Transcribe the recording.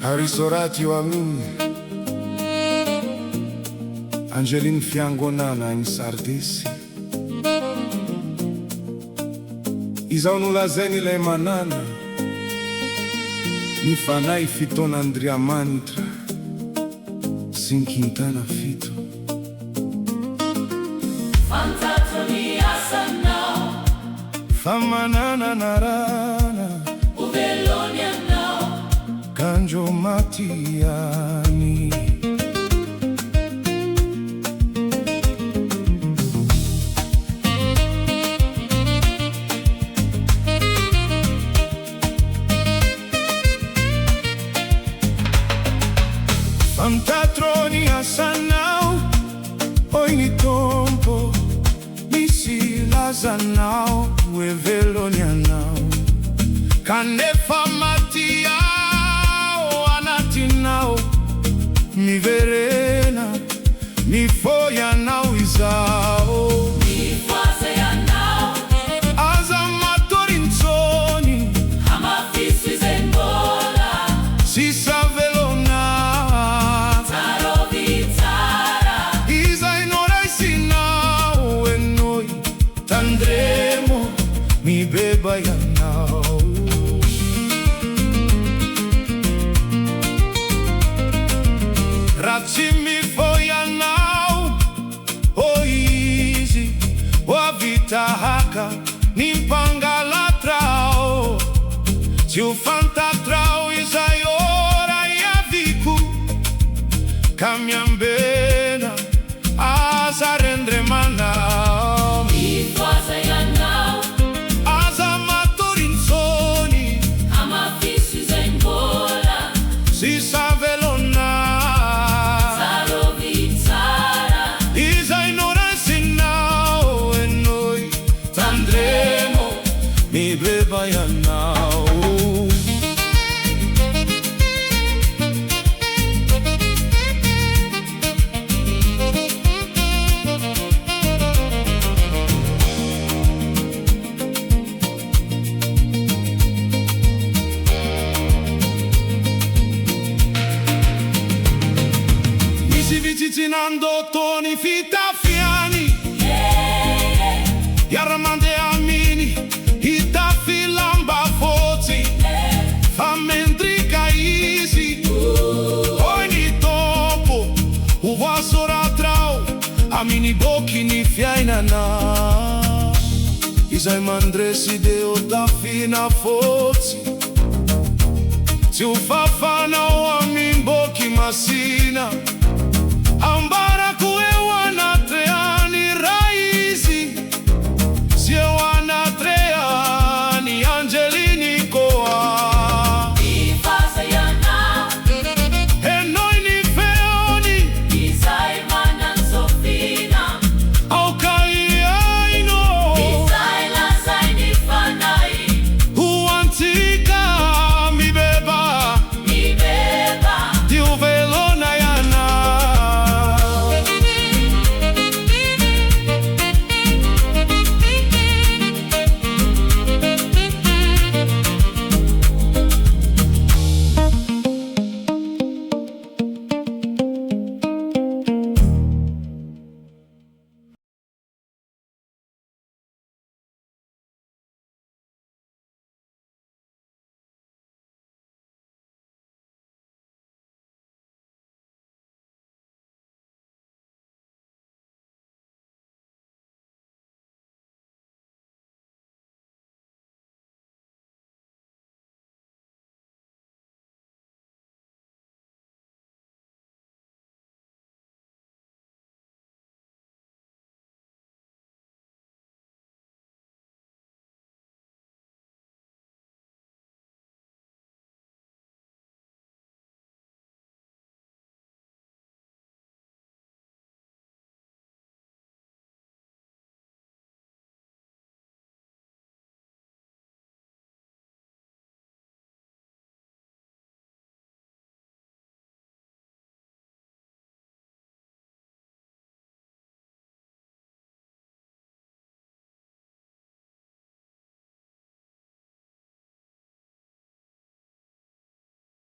Ary soraty eo amin'ny anjelin'ny fiangonana any Sardisy. Izao no lazain'ilay manana ny Fanahy fiton'Andriamanitra sy ny kintana fito. Fantatro ny asanao, Fa manana anarana, velona ianao, kanjo maty ihany. Fantatro ny asanao, oi ny Tompo, Misy, lazanao, velona ianao, Kanefa maty anatinao, Miverena, mifoha ianao, Izao, mifoha ianao, aza matory intsony, Hamafiso izembola, sisa velona, tandremo mibeba ianao. Raha tsy mifoha ianao, o izy hoavita haka ny mpangalatrao. Tsy ho fantatrao izay ora iaviko, ka miambena aza rendremanao. mifoha ianao, Aza matory intsony, Hamafiso izembola, sisa velona, izay norasinao e noi tandremo mibeba ianao. Toni fitafiani, yaramande amin'ny itafilamba fotsy, fa mendrika izy, oi ny Tompo, hovoa soratrao amin'ny boky ny fiainana, izay mandresy deo tafina fotsy, tsy ho fafana